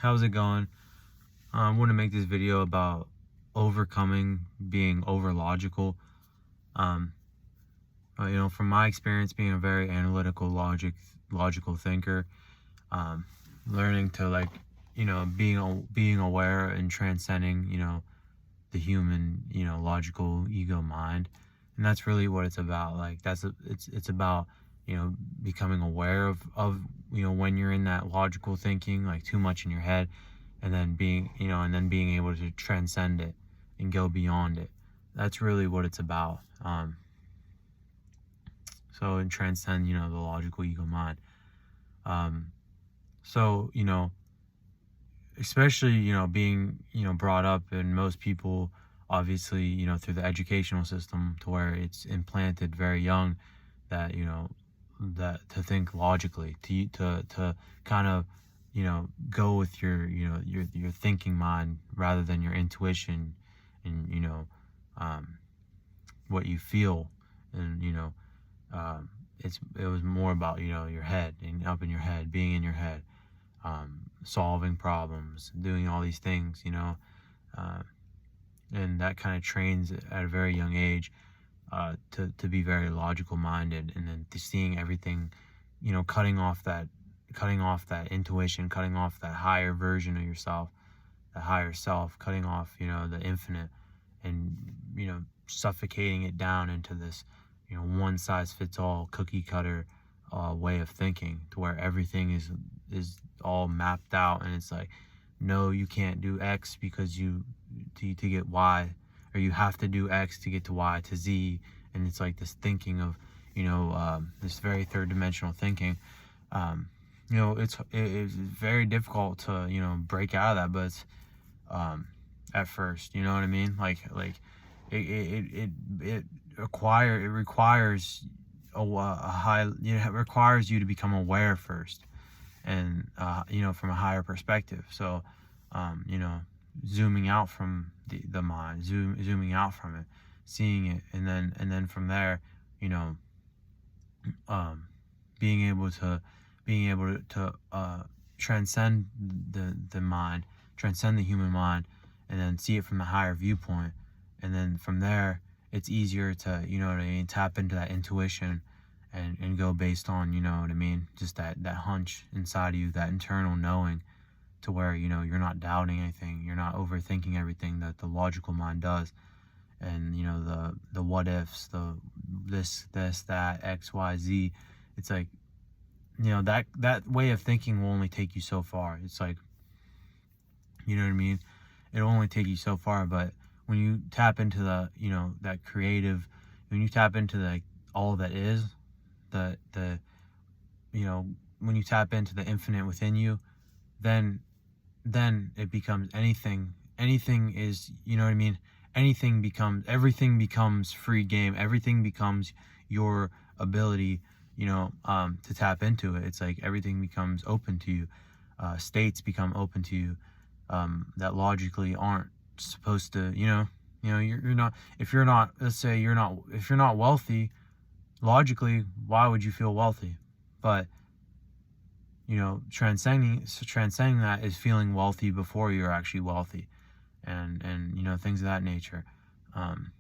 how's it going? I want to make this video about overcoming being over logical. Um, from my experience being a very analytical, logical thinker, um, learning to being aware and transcending, the human, logical ego mind, and that's really what it's about. Like it's about becoming aware of when you're in that logical thinking, like too much in your head, and then being able to transcend it and go beyond it. That's really what it's about. And transcend the logical ego mind. um so especially being brought up, and most people obviously through the educational system, to where it's implanted very young that that to think logically, to kind of go with your thinking mind rather than your intuition, and what you feel. And it was more about your head, and up in your head, being in your head, solving problems, doing all these things, uh, and that kind of trains at a very young age, to be very logical minded, and then to seeing everything, cutting off that intuition, cutting off that higher version of yourself, the higher self, cutting off the infinite, and suffocating it down into this one size fits all, cookie cutter way of thinking, to where everything is all mapped out, and it's like, no, you can't do X because to get Y, or you have to do X to get to Y to Z. And it's like this thinking of this very third dimensional thinking. It's very difficult to break out of that, but it's, at first, you know what I mean, it requires a high, it requires you to become aware first, and from a higher perspective. So zooming out from the mind, zooming out from it, seeing it, and then from there, you know being able to transcend the mind, transcend the human mind, and then see it from a higher viewpoint. And then from there, it's easier to tap into that intuition, and go based on just that hunch inside of you, that internal knowing, to where you're not doubting anything, you're not overthinking everything that the logical mind does. And the what ifs, the this, that, XYZ. It's like, that way of thinking will only take you so far. It's like, you know what I mean, it'll only take you so far. But when you tap into the that creative, when you tap into all that is, the when you tap into the infinite within you, then it becomes anything is, you know what I mean, everything becomes free game, everything becomes your ability, to tap into it. It's like everything becomes open to you. States become open to you, that logically aren't supposed to. You're not, if you're not, let's say if you're not wealthy, logically, why would you feel wealthy? But transcending that is feeling wealthy before you're actually wealthy, and things of that nature. And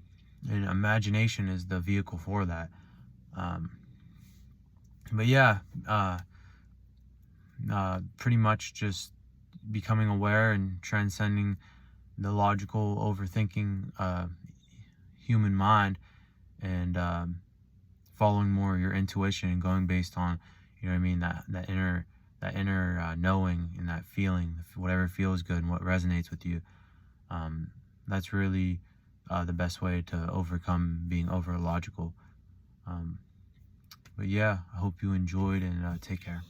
imagination is the vehicle for that. But yeah, pretty much just becoming aware and transcending the logical overthinking human mind, and following more your intuition, and going based on that inner knowing, and that feeling, whatever feels good and what resonates with you. That's really the best way to overcome being over logical. But yeah, I hope you enjoyed, and take care.